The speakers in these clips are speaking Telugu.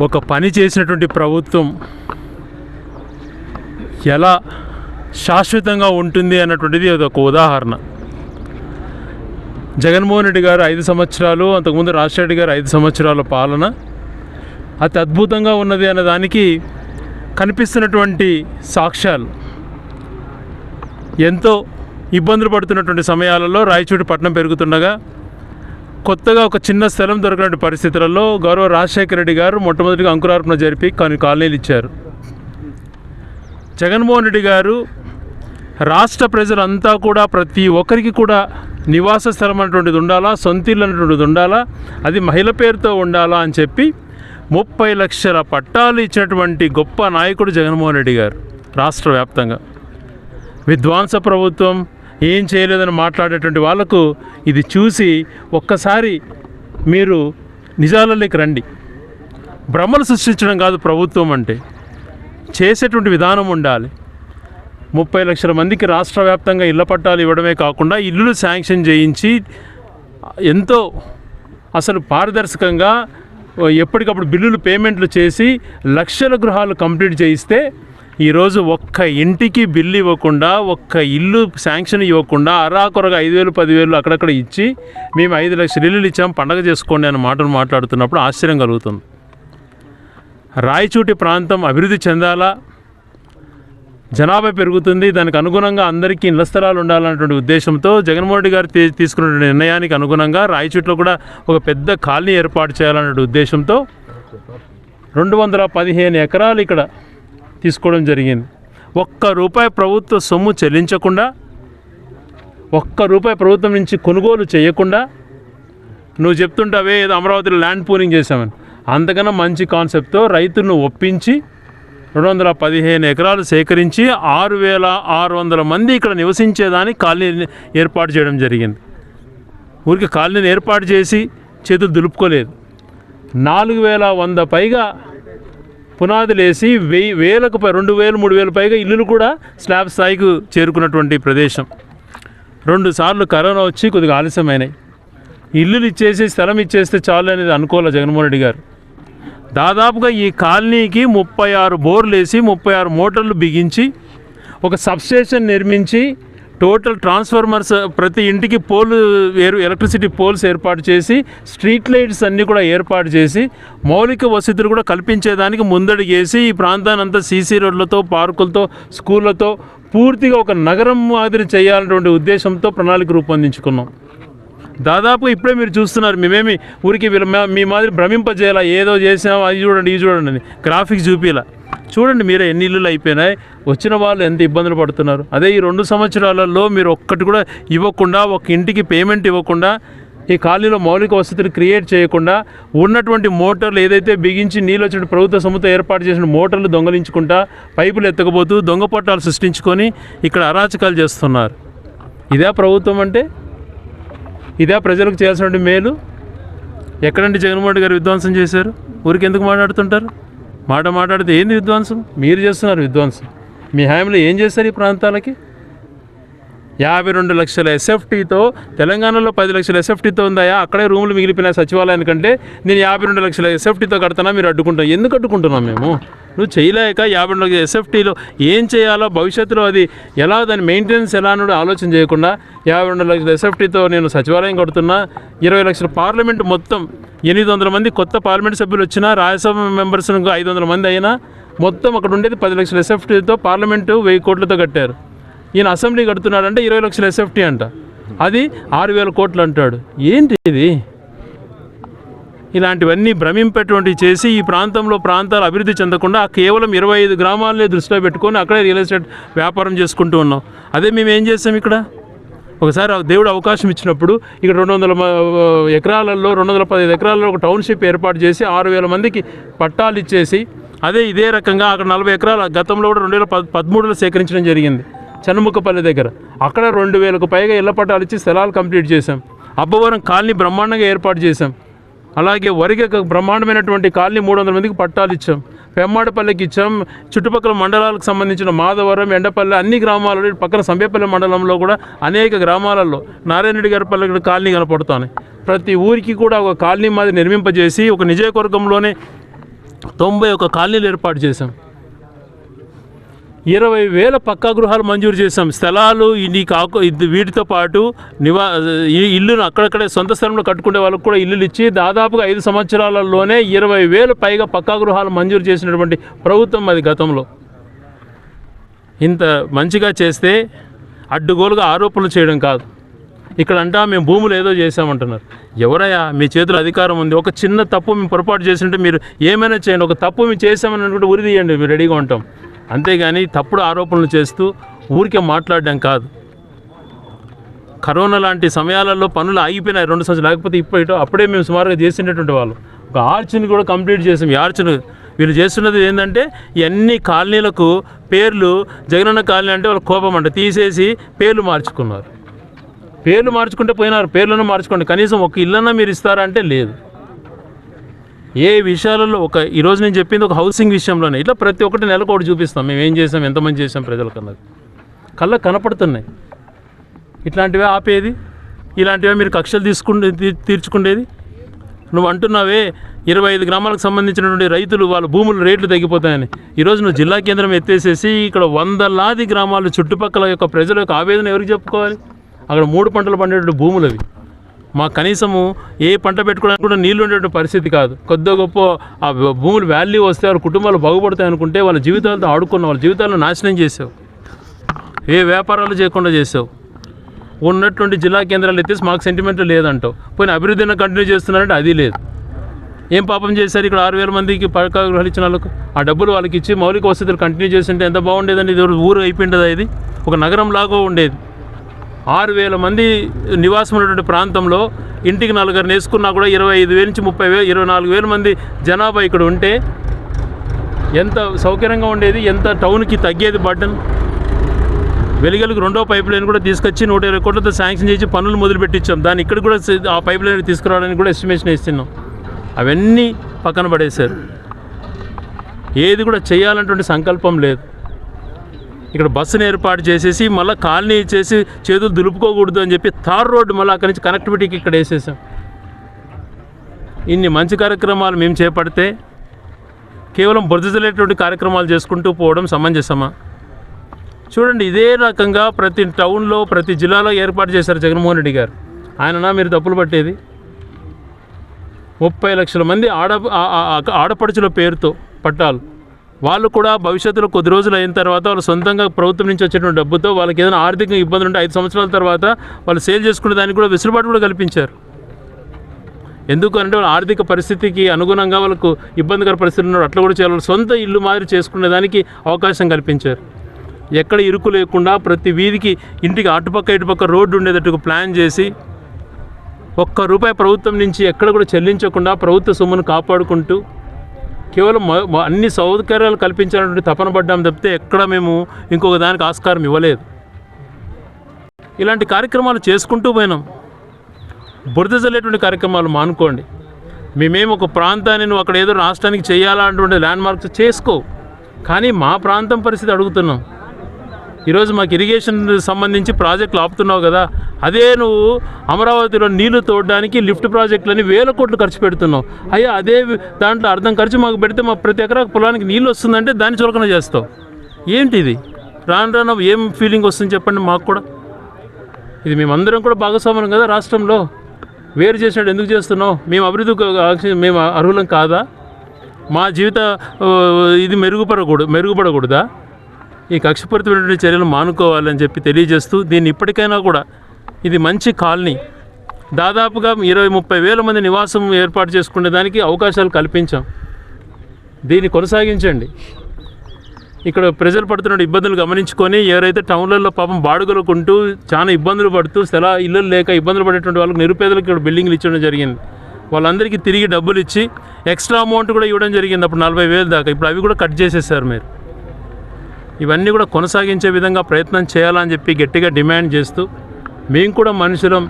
ఒక పని చేసినటువంటి ప్రభుత్వం ఎలా శాశ్వతంగా ఉంటుంది అన్నటువంటిది అదొక ఉదాహరణ. జగన్మోహన్ రెడ్డి గారు 5 సంవత్సరాలు, అంతకుముందు రాజశేఖర రెడ్డి గారు 5 సంవత్సరాల పాలన అతి అద్భుతంగా ఉన్నది అన్నదానికి కనిపిస్తున్నటువంటి సాక్ష్యాలు. ఎంతో ఇబ్బందులు పడుతున్నటువంటి సమయాలలో రాయచోటి పట్టణం పెరుగుతుండగా కొత్తగా ఒక చిన్న స్థలం దొరికినటువంటి పరిస్థితులలో గౌరవ రాజశేఖర రెడ్డి గారు మొట్టమొదటిగా అంకురార్పణ జరిపి కొన్ని కాలనీలు ఇచ్చారు. జగన్మోహన్ రెడ్డి గారు రాష్ట్ర ప్రజలంతా కూడా ప్రతి ఒక్కరికి కూడా నివాస స్థలం అనేటువంటిది ఉండాలా, సొంత ఇల్లు అనేటువంటిది ఉండాలా, అది మహిళ పేరుతో ఉండాలా అని చెప్పి 30 లక్షల పట్టాలు ఇచ్చినటువంటి గొప్ప నాయకుడు జగన్మోహన్ రెడ్డి గారు. రాష్ట్ర వ్యాప్తంగా విధ్వంస ప్రభుత్వం ఏం చేయలేదని మాట్లాడేటువంటి వాళ్ళకు ఇది చూసి ఒక్కసారి మీరు నిజాలలోకి రండి. భ్రమలు సృష్టించడం కాదు ప్రభుత్వం అంటే, చేసేటువంటి విధానం ఉండాలి. 30 లక్షల మందికి రాష్ట్ర వ్యాప్తంగా ఇళ్ల పట్టాలు ఇవ్వడమే కాకుండా ఇల్లులు శాంక్షన్ చేయించి ఎంతో అసలు పారదర్శకంగా ఎప్పటికప్పుడు బిల్లులు పేమెంట్లు చేసి లక్షల గృహాలు కంప్లీట్ చేయిస్తే ఈరోజు ఒక్క ఇంటికి బిల్లు ఇవ్వకుండా, ఒక్క ఇల్లు శాంక్షన్ ఇవ్వకుండా అరాకొరగా 5,000 10,000 అక్కడక్కడ ఇచ్చి మేము 5 లక్షల ఇల్లులు ఇచ్చాం పండగ చేసుకోండి అనే మాటలు మాట్లాడుతున్నప్పుడు ఆశ్చర్యం కలుగుతుంది. రాయచోటి ప్రాంతం అభివృద్ధి చెందాలా, జనాభా పెరుగుతుంది, దానికి అనుగుణంగా అందరికీ ఇళ్ల స్థలాలు ఉండాలన్నటువంటి ఉద్దేశంతో జగన్మోహన్ రెడ్డి గారు తీసుకున్న నిర్ణయానికి అనుగుణంగా రాయచోటిలో కూడా ఒక పెద్ద కాలనీ ఏర్పాటు చేయాలనే ఉద్దేశంతో 215 ఎకరాలు ఇక్కడ తీసుకోవడం జరిగింది. ₹1 ప్రభుత్వ సొమ్ము చెల్లించకుండా, ₹1 ప్రభుత్వం నుంచి కొనుగోలు చేయకుండా, నువ్వు చెప్తుంటావే ఏదో అమరావతిలో ల్యాండ్ పూలింగ్ చేశామని, అంతకన్నా మంచి కాన్సెప్ట్తో రైతులను ఒప్పించి 215 ఎకరాలు సేకరించి 6,600 మంది ఇక్కడ నివసించేదానికి కాలనీ ఏర్పాటు చేయడం జరిగింది. ఊరికి కాలనీని ఏర్పాటు చేసి చేతులు దులుపుకోలేదు. 4,100 పైగా పునాదులు వేసి 1,000 2,000 3,000 పైగా ఇల్లులు కూడా స్లాబ్ స్థాయికి చేరుకున్నటువంటి ప్రదేశం. 2 సార్లు కరోనా వచ్చి కొద్దిగా ఆలస్యమైనాయి. ఇల్లులు ఇచ్చేసి స్థలం ఇచ్చేస్తే చాలు అనేది అనుకోవాలి జగన్మోహన్ రెడ్డి గారు. దాదాపుగా ఈ కాలనీకి 36 బోర్లు వేసి 36 మోటార్లు బిగించి ఒక సబ్స్టేషన్ నిర్మించి టోటల్ ట్రాన్స్ఫార్మర్స్ ప్రతి ఇంటికి ఎలక్ట్రిసిటీ పోల్స్ ఏర్పాటు చేసి స్ట్రీట్ లైట్స్ అన్నీ కూడా ఏర్పాటు చేసి మౌలిక వసతులు కూడా కల్పించేదానికి ముందడుగేసి ఈ ప్రాంతాన్ని అంతా సీసీ రోడ్లతో, పార్కులతో, స్కూళ్ళతో పూర్తిగా ఒక నగరం మాదిరి చేయాలనేటువంటి ఉద్దేశంతో ప్రణాళిక రూపొందించుకున్నాం. దాదాపు ఇప్పుడే మీరు చూస్తున్నారు, మేమేమి ఊరికి మీ మాదిరి భ్రమింపజేయాలా, ఏదో చేసాం అది చూడండి ఇది చూడండి అని గ్రాఫిక్స్ చూపిలా. చూడండి మీరే ఎన్ని ఇల్లులు అయిపోయినాయి, వచ్చిన వాళ్ళు ఎంత ఇబ్బందులు పడుతున్నారు. అదే ఈ 2 సంవత్సరాలలో మీరు ఒక్కటి కూడా ఇవ్వకుండా, ఒక ఇంటికి పేమెంట్ ఇవ్వకుండా, ఈ కాలనీలో మౌలిక వసతులు క్రియేట్ చేయకుండా, ఉన్నటువంటి మోటార్లు ఏదైతే బిగించి నీళ్ళు వచ్చిన ప్రభుత్వ సొమ్ముతో ఏర్పాటు చేసిన మోటార్లు దొంగలించుకుంటా, పైపులు ఎత్తకపోతూ దొంగ పట్టాలు సృష్టించుకొని ఇక్కడ అరాచకాలు చేస్తున్నారు. ఇదే ప్రభుత్వం అంటే? ఇదే ప్రజలకు చేయాల్సిన మేలు? ఎక్కడంటే జగన్మోహన్ రెడ్డి గారు విధ్వంసం చేశారు? ఊరికి ఎందుకు మాట్లాడుతుంటారు? మాట్లాడితే ఏంది విధ్వంసం? మీరు చేస్తున్నారు విధ్వంసం. మీ హామీలో ఏం చేశారు ఈ ప్రాంతాలకి? 52 లక్షల ఎస్ఎఫ్టీతో, తెలంగాణలో 10 లక్షల ఎస్ఎఫ్టీతో ఉందాయా? అక్కడే రూములు మిగిలిపోయిన సచివాలయానికంటే నేను 52 లక్షల ఎస్ఎఫ్టీతో కడతానా? మీరు అడ్డుకుంటాం. ఎందుకు అడ్డుకుంటున్నాం మేము? నువ్వు చేయలేక 52 లక్షల ఎస్ఎఫ్టీలో ఏం చేయాలో, భవిష్యత్తులో అది ఎలా, దాని మెయింటెనెన్స్ ఎలా అని ఆలోచన చేయకుండా 52 లక్షల ఎస్ఎఫ్టీతో నేను సచివాలయం కడుతున్నా, 20 లక్షల పార్లమెంటు మొత్తం 800 మంది కొత్త పార్లమెంట్ సభ్యులు వచ్చినా, రాజ్యసభ మెంబర్స్ 500 మంది అయినా మొత్తం అక్కడ ఉండేది 10 లక్షల ఎస్ఎఫ్టీతో పార్లమెంటు 1000 కోట్లతో కట్టారు. ఈయన అసెంబ్లీ కడుతున్నాడంటే 20 లక్షల ఎస్ఎఫ్టీ అంట, అది 6,000 కోట్లు అంటాడు. ఏంటి ఇది? ఇలాంటివన్నీ భ్రమింపేటువంటివి చేసి ఈ ప్రాంతాలు అభివృద్ధి చెందకుండా కేవలం 25 గ్రామాలనే దృష్టిలో పెట్టుకొని అక్కడే రియల్ ఎస్టేట్ వ్యాపారం చేసుకుంటూ ఉన్నాం. అదే మేము ఏం చేస్తాం ఇక్కడ? ఒకసారి దేవుడు అవకాశం ఇచ్చినప్పుడు ఇక్కడ 200 ఎకరాలలో 215 ఎకరాలలో ఒక టౌన్షిప్ ఏర్పాటు చేసి 6,000 మందికి పట్టాలు ఇచ్చేసి, ఇదే రకంగా అక్కడ 40 ఎకరాల గతంలో కూడా 2013లో సేకరించడం జరిగింది చెన్నముక్కపల్లి దగ్గర. అక్కడ 2,000కు పైగా ఇళ్ల పట్టాలు ఇచ్చి స్థలాలు కంప్లీట్ చేశాం. అబ్బవరం కాలనీ బ్రహ్మాండంగా ఏర్పాటు చేశాం. అలాగే వరిగ బ్రహ్మాండమైనటువంటి కాలనీ 300 మందికి పట్టాలు ఇచ్చాం. పెమ్మాడపల్లికి ఇచ్చాం. చుట్టుపక్కల మండలాలకు సంబంధించిన మాధవరం, ఎండపల్లి అన్ని గ్రామాలలో, పక్కన సంబేపల్లి మండలంలో కూడా అనేక గ్రామాలలో నారాయణ రెడ్డి గారి పల్లె కాలనీ కనపడుతున్నాయి. ప్రతి ఊరికి కూడా ఒక కాలనీ మాది నిర్మింపజేసి ఒక నియోజకవర్గంలోనే 91 కాలనీలు ఏర్పాటు చేశాం. 20,000 పక్కా గృహాలు మంజూరు చేశాం. స్థలాలు వీటితో పాటు ఇల్లును అక్కడక్కడే సొంత స్థలంలో కట్టుకునే వాళ్ళకు కూడా ఇల్లులు ఇచ్చి దాదాపుగా 5 సంవత్సరాలలోనే 20,000 పైగా పక్కా గృహాలు మంజూరు చేసినటువంటి ప్రభుత్వం అది గతంలో. ఇంత మంచిగా చేస్తే అడ్డుగోలుగా ఆరోపణలు చేయడం కాదు. ఇక్కడ అంటా మేము భూములు ఏదో చేసామంటున్నారు. ఎవరయ్యా మీ చేతిలో అధికారం ఉంది, ఒక చిన్న తప్పు మేము పొరపాటు చేసింటే మీరు ఏమైనా చేయండి, ఒక తప్పు మేము చేసామని అనుకుంటే ఉరి తీయండి, మేము రెడీగా ఉంటాం. అంతేగాని తప్పుడు ఆరోపణలు చేస్తూ ఊరికే మాట్లాడడం కాదు. కరోనా లాంటి సమయాలలో పనులు ఆగిపోయినాయి 2 సంవత్సరాలు, లేకపోతే ఇప్పుడు అప్పుడే మేము సుమారుగా చేసినటువంటి వాళ్ళు. ఒక ఆర్చ్ని కూడా కంప్లీట్ చేసాం. ఈ ఆర్చ్ను వీళ్ళు చేస్తున్నది ఏంటంటే ఇవన్నీ కాలనీలకు పేర్లు జగనన్న కాలనీ అంటే వాళ్ళ కోపం అంటే తీసేసి పేర్లు మార్చుకున్నారు. పేర్లు మార్చుకుంటే పోయినారు, పేర్లను మార్చుకోండి, కనీసం ఒక ఇల్లన్నా మీరు ఇస్తారా అంటే లేదు. ఏ విషయాలలో ఈరోజు నేను చెప్పింది ఒక హౌసింగ్ విషయంలోనే, ఇట్లా ప్రతి ఒక్కటి నెలకోటి చూపిస్తాం మేము ఏం చేసాం, ఎంతమంది చేసాం ప్రజలకు అన్నది కళ్ళకు కనపడుతున్నాయి. ఇట్లాంటివే ఆపేది, ఇలాంటివే మీరు కక్షలు తీర్చుకునేది. నువ్వు అంటున్నావే 25 గ్రామాలకు సంబంధించినటువంటి రైతులు వాళ్ళ భూముల రేట్లు తగ్గిపోతాయని. ఈరోజు నువ్వు జిల్లా కేంద్రం ఎత్తేసేసి ఇక్కడ 100లాది గ్రామాలు చుట్టుపక్కల యొక్క ప్రజల యొక్క ఆవేదన ఎవరికి చెప్పుకోవాలి? అక్కడ 3 పంటలు పండేటువంటి భూములు అవి. మాకు కనీసము ఏ పంట పెట్టుకోవడానికి కూడా నీళ్ళు ఉండేటువంటి పరిస్థితి కాదు. కొద్దిగా గొప్ప ఆ భూములు వాల్యూ వస్తే వాళ్ళ కుటుంబాలు బాగుపడతాయి అనుకుంటే వాళ్ళ జీవితాలతో ఆడుకున్న, వాళ్ళ జీవితాలను నాశనం చేసావు. ఏ వ్యాపారాలు చేయకుండా చేసావు. ఉన్నటువంటి జిల్లా కేంద్రాలు ఎత్తేసి మాకు సెంటిమెంట్ లేదంటావు. పోయిన అభివృద్ధిని కంటిన్యూ చేస్తున్నారంటే అది లేదు. ఏం పాపం చేశారు? ఇక్కడ 6,000 మందికి పక్కా గృహాలు ఇచ్చిన వాళ్ళకు ఆ డబ్బులు వాళ్ళకి ఇచ్చి మౌలిక వసతులు కంటిన్యూ చేస్తుంటే ఎంత బాగుండేదండి. ఇది ఊరు అయిపోయిందా? ఇది ఒక నగరం లాగా ఉండేది. 6,000 మంది నివాసం ఉన్నటువంటి ప్రాంతంలో ఇంటికి 4 వేసుకున్నా కూడా 25,000 నుంచి 30,000 24,000 మంది జనాభా ఇక్కడ ఉంటే ఎంత సౌకర్యంగా ఉండేది, ఎంత టౌన్కి తగ్గేది బర్డన్. వెలిగలకు 2వ పైప్ లైన్ కూడా తీసుకొచ్చి 120 కోట్లతో శాంక్షన్ చేసి పనులు మొదలుపెట్టించాం. దాన్ని ఇక్కడ కూడా ఆ పైప్ లైన్ తీసుకురావడానికి కూడా ఎస్టిమేషన్ ఇస్తున్నాం. అవన్నీ పక్కన పడేశారు. ఏది కూడా చేయాలన్నటువంటి సంకల్పం లేదు. ఇక్కడ బస్సును ఏర్పాటు చేసేసి మళ్ళీ కాలనీ చేసి చేతులు దులుపుకోకూడదు అని చెప్పి తార్ రోడ్డు మళ్ళీ అక్కడి నుంచి కనెక్టివిటీకి ఇక్కడ వేసేసాం. ఇన్ని మంచి కార్యక్రమాలు మేము చేపడితే కేవలం బురదజల్లేటువంటి కార్యక్రమాలు చేసుకుంటూ పోవడం సమంజసమా? చూడండి, ఇదే రకంగా ప్రతి టౌన్లో ప్రతి జిల్లాలో ఏర్పాటు చేశారు జగన్మోహన్ రెడ్డి గారు. ఆయననా మీరు తప్పులు పట్టేది? 30 లక్షల మంది ఆడపడుచుల పేరుతో పట్టాలు. వాళ్ళు కూడా భవిష్యత్తులో కొద్ది రోజులు అయిన తర్వాత వాళ్ళు సొంతంగా ప్రభుత్వం నుంచి వచ్చేటువంటి డబ్బుతో వాళ్ళకి ఏదైనా ఆర్థికంగా ఇబ్బందులు ఉంటే 5 సంవత్సరాల తర్వాత వాళ్ళు సేల్ చేసుకునే దానికి కూడా వెసులుబాటు కూడా కల్పించారు. ఎందుకు అంటే వాళ్ళ ఆర్థిక పరిస్థితికి అనుగుణంగా వాళ్ళకు ఇబ్బందికర పరిస్థితులు ఉన్నారు, అట్లా కూడా చేయాలి. సొంత ఇల్లు మాదిరి చేసుకునే దానికి అవకాశం కల్పించారు. ఎక్కడ ఇరుకు లేకుండా ప్రతి వీధికి ఇంటికి అటుపక్క ఇటుపక్క రోడ్డు ఉండేటట్టుగా ప్లాన్ చేసి ₹1 ప్రభుత్వం నుంచి ఎక్కడ కూడా చెల్లించకుండా ప్రభుత్వ సొమ్మును కాపాడుకుంటూ కేవలం అన్ని సౌకర్యాలు కల్పించాలన్నటువంటి తపన పడ్డాం తప్పితే ఎక్కడ మేము ఇంకొక దానికి ఆస్కారం ఇవ్వలేదు. ఇలాంటి కార్యక్రమాలు చేసుకుంటూ పోయినాం. బురద జల్లేటువంటి కార్యక్రమాలు మానుకోండి. మేమేం ఒక ప్రాంతాన్ని నువ్వు అక్కడ ఏదో రాష్ట్రానికి చేయాలన్నటువంటి ల్యాండ్ మార్క్స్ చేసుకో, కానీ మా ప్రాంతం పరిస్థితి అడుగుతున్నాం. ఈరోజు మాకు ఇరిగేషన్ సంబంధించి ప్రాజెక్టులు ఆపుతున్నావు కదా, అదే నువ్వు అమరావతిలో నీళ్లు తోడడానికి లిఫ్ట్ ప్రాజెక్టులని 1000 కోట్లు ఖర్చు పెడుతున్నావు. అయ్యా అదే దాంట్లో అర్థం ఖర్చు మాకు పెడితే మా ప్రతి ఎకరా పొలానికి నీళ్ళు వస్తుందంటే దాన్ని చులకన చేస్తావు. ఏంటి ఇది? రాను ఏం ఫీలింగ్ వస్తుంది చెప్పండి మాకు కూడా. ఇది మేమందరం కూడా భాగస్వామ్యం కదా రాష్ట్రంలో. వేరు చేసినట్టు ఎందుకు చేస్తున్నావు? మేము అభివృద్ధి మేము అర్హులం కాదా? మా జీవిత ఇది మెరుగుపడకూడదా? ఈ కక్షపూరితమైనటువంటి చర్యలు మానుకోవాలని చెప్పి తెలియజేస్తూ, దీన్ని ఇప్పటికైనా కూడా ఇది మంచి కాలనీ, దాదాపుగా 20-30 వేల మంది నివాసం ఏర్పాటు చేసుకునే దానికి అవకాశాలు కల్పించాం. దీన్ని కొనసాగించండి. ఇక్కడ ప్రజలు పడుతున్న ఇబ్బందులు గమనించుకొని ఎవరైతే టౌన్లలో పాపం బాడుగలుకుంటూ చాలా ఇబ్బందులు పడుతూ ఇల్లు లేక ఇబ్బందులు పడేటువంటి వాళ్ళకి, నిరుపేదలకు ఇక్కడ బిల్డింగ్లు ఇచ్చడం జరిగింది. వాళ్ళందరికీ తిరిగి డబ్బులు ఇచ్చి ఎక్స్ట్రా అమౌంట్ కూడా ఇవ్వడం జరిగింది. అప్పుడు 40,000 దాకా. ఇప్పుడు అవి కూడా కట్ చేసేసారు మీరు. ఇవన్నీ కూడా కొనసాగించే విధంగా ప్రయత్నం చేయాలని చెప్పి గట్టిగా డిమాండ్ చేస్తూ, మేము కూడా మనుషులం,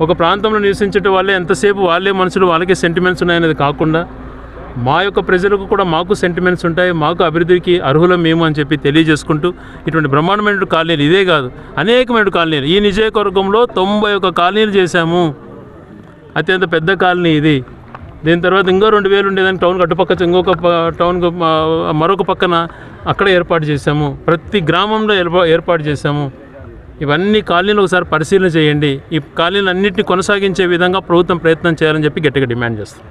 ఒక ప్రాంతంలో నివసించే వాళ్ళే ఎంతసేపు వాళ్ళే మనుషులు, వాళ్ళకే సెంటిమెంట్స్ ఉన్నాయనేది కాకుండా మా యొక్క ప్రజలకు కూడా మాకు సెంటిమెంట్స్ ఉంటాయి, మాకు అభివృద్ధికి అర్హులం మేము అని చెప్పి తెలియజేసుకుంటూ, ఇటువంటి బ్రహ్మాండమైన కాలనీలు ఇదే కాదు, అనేకమైన కాలనీలు ఈ నియోజకవర్గంలో 91 కాలనీలు చేశాము. అత్యంత పెద్ద కాలనీ ఇది. దీని తర్వాత ఇంకో 2,000 ఉండేదానికి టౌన్కి అటుపక్క ఇంకొక టౌన్కి మరొక పక్కన అక్కడ ఏర్పాటు చేశాము. ప్రతి గ్రామంలో ఏర్పాటు చేశాము. ఇవన్నీ కాలనీలు ఒకసారి పరిశీలన చేయండి. ఈ కాలనీలు అన్నింటినీ కొనసాగించే విధంగా ప్రభుత్వం ప్రయత్నం చేయాలని చెప్పి గట్టిగా డిమాండ్ చేస్తాం.